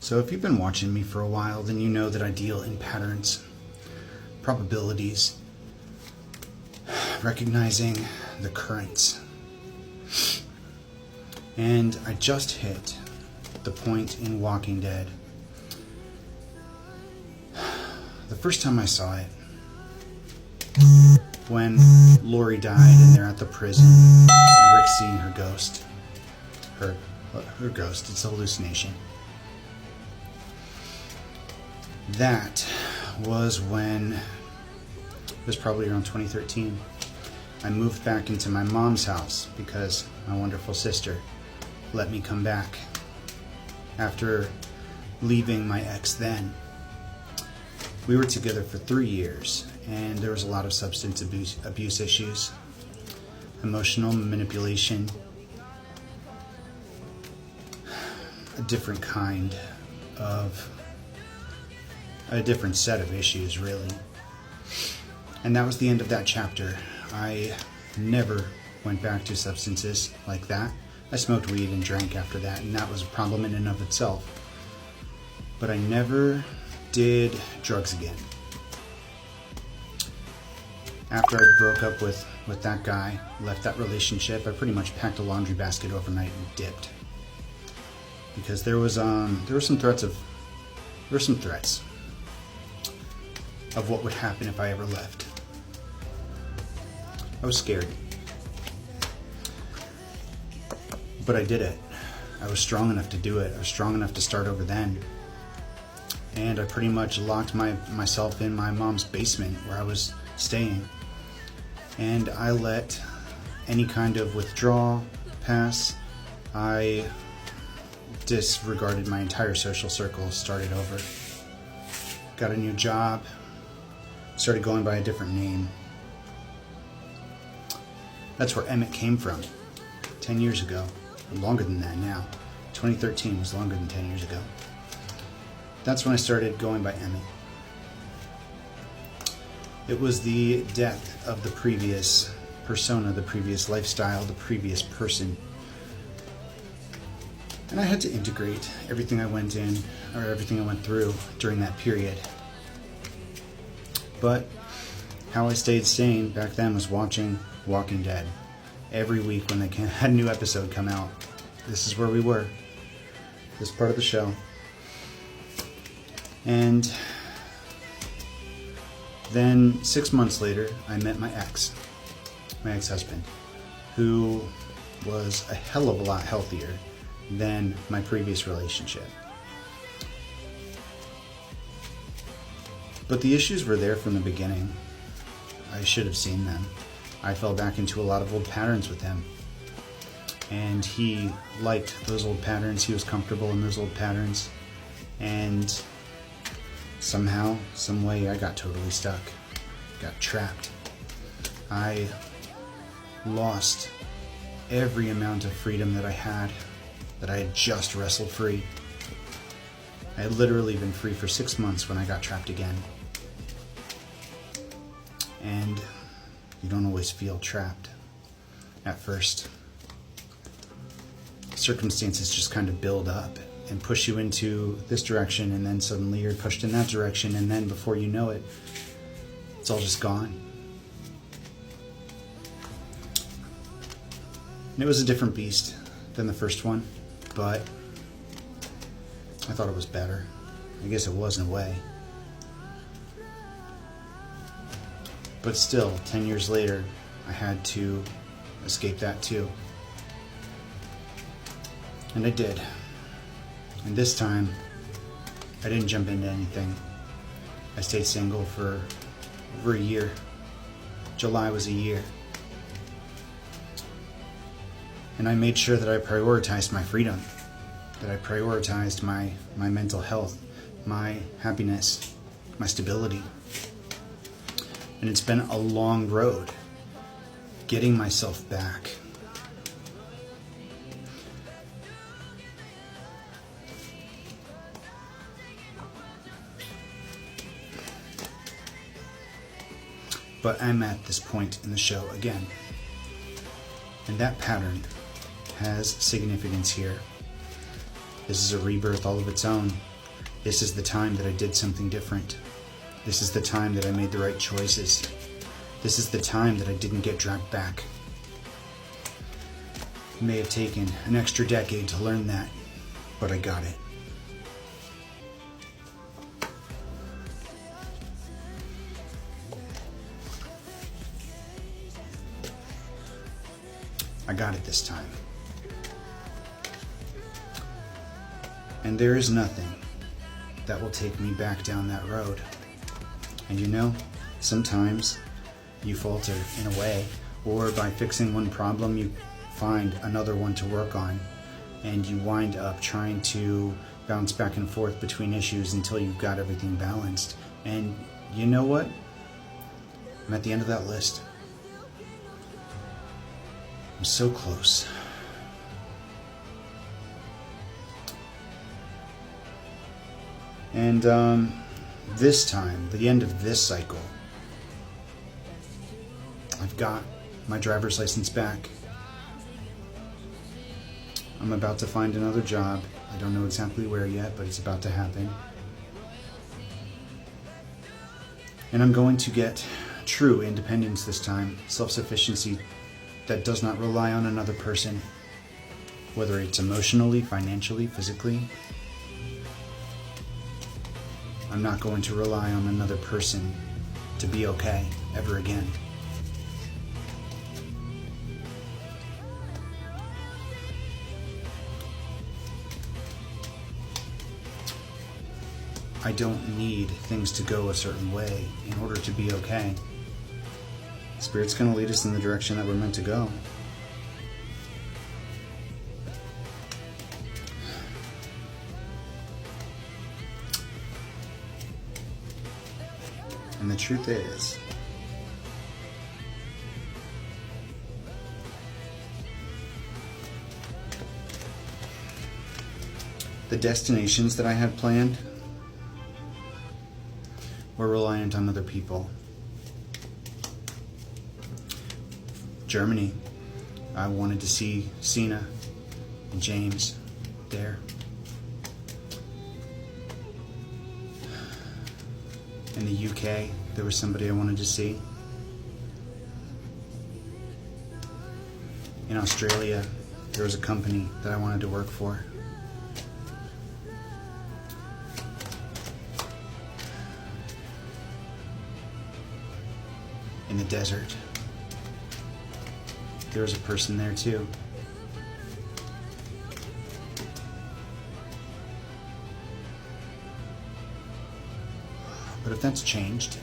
So if you've been watching me for a while, then you know that I deal in patterns, probabilities, recognizing the currents. And I just hit the point in Walking Dead. The first time I saw it, when Lori died and they're at the prison, and Rick's seeing her ghost. Her ghost, it's a hallucination. That was when, it was probably around 2013, I moved back into my mom's house because my wonderful sister let me come back after leaving my ex then. We were together for 3 years, and there was a lot of substance abuse issues, emotional manipulation, a different set of issues, really. And that was the end of that chapter. I never went back to substances like that. I smoked weed and drank after that, and that was a problem in and of itself. But I never did drugs again. After I broke up with that guy, left that relationship, I pretty much packed a laundry basket overnight and dipped. Because there were some threats of what would happen if I ever left. I was scared. But I did it. I was strong enough to do it. I was strong enough to start over then. And I pretty much locked myself in my mom's basement where I was staying. And I let any kind of withdrawal pass. I disregarded my entire social circle, started over. Got a new job, started going by a different name. That's where Emmett came from 10 years ago. Longer than that now. 2013 was longer than 10 years ago. That's when I started going by Emmett. It was the death of the previous persona, the previous lifestyle, the previous person. And I had to integrate everything I went through during that period. But how I stayed sane back then was watching Walking Dead. Every week when they had a new episode come out, this is where we were. This part of the show. And then 6 months later, I met my ex-husband, who was a hell of a lot healthier than my previous relationship. But the issues were there from the beginning. I should have seen them. I fell back into a lot of old patterns with him. And he liked those old patterns. He was comfortable in those old patterns. And somehow, some way, I got totally stuck. Got trapped. I lost every amount of freedom that I had just wrestled free. I had literally been free for 6 months when I got trapped again. And you don't always feel trapped at first. Circumstances just kind of build up and push you into this direction, and then suddenly you're pushed in that direction, and then before you know it, it's all just gone. And it was a different beast than the first one, but I thought it was better. I guess it was in a way. But still, 10 years later, I had to escape that too. And I did. And this time, I didn't jump into anything. I stayed single for over a year. July was a year. And I made sure that I prioritized my freedom, that I prioritized my mental health, my happiness, my stability. And it's been a long road getting myself back. But I'm at this point in the show again. And that pattern has significance here. This is a rebirth all of its own. This is the time that I did something different. This is the time that I made the right choices. This is the time that I didn't get dragged back. It may have taken an extra decade to learn that, but I got it. I got it this time. And there is nothing that will take me back down that road. And you know, sometimes you falter in a way, or by fixing one problem, you find another one to work on, and you wind up trying to bounce back and forth between issues until you've got everything balanced. And you know what? I'm at the end of that list. I'm so close. And this time, the end of this cycle, I've got my driver's license back. I'm about to find another job. I don't know exactly where yet, but it's about to happen. And I'm going to get true independence this time, self-sufficiency that does not rely on another person, whether it's emotionally, financially, physically. I'm not going to rely on another person to be okay ever again. I don't need things to go a certain way in order to be okay. Spirit's going to lead us in the direction that we're meant to go. And the truth is, the destinations that I had planned were reliant on other people. Germany, I wanted to see Cena and James there. In the UK, there was somebody I wanted to see. In Australia, there was a company that I wanted to work for. In the desert, there was a person there too. But if that's changed,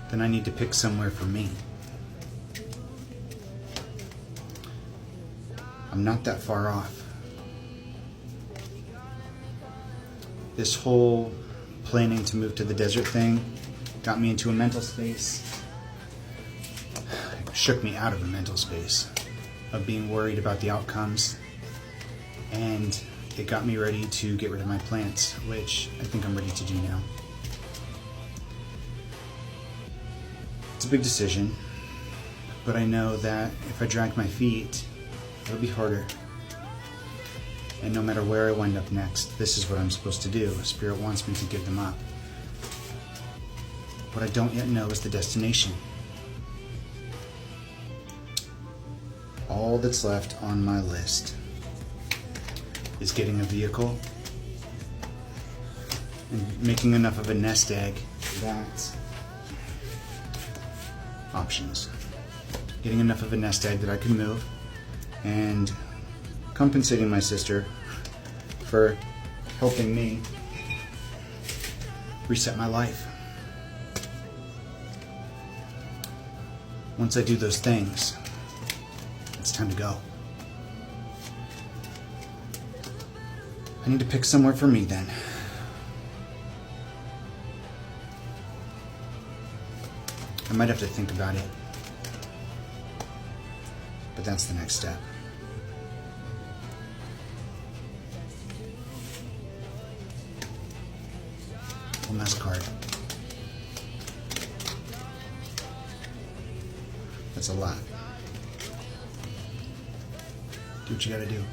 then I need to pick somewhere for me. I'm not that far off. This whole planning to move to the desert thing got me into a mental space. It shook me out of a mental space of being worried about the outcomes, and it got me ready to get rid of my plants, which I think I'm ready to do now. It's a big decision, but I know that if I drag my feet, it'll be harder. And no matter where I wind up next, this is what I'm supposed to do. Spirit wants me to give them up. What I don't yet know is the destination. All that's left on my list is getting a vehicle and making enough of a nest egg that options. Getting enough of a nest egg that I can move, and compensating my sister for helping me reset my life. Once I do those things, it's time to go. I need to pick somewhere for me then. I might have to think about it, but that's the next step. One last card. That's a lot. Do what you gotta do.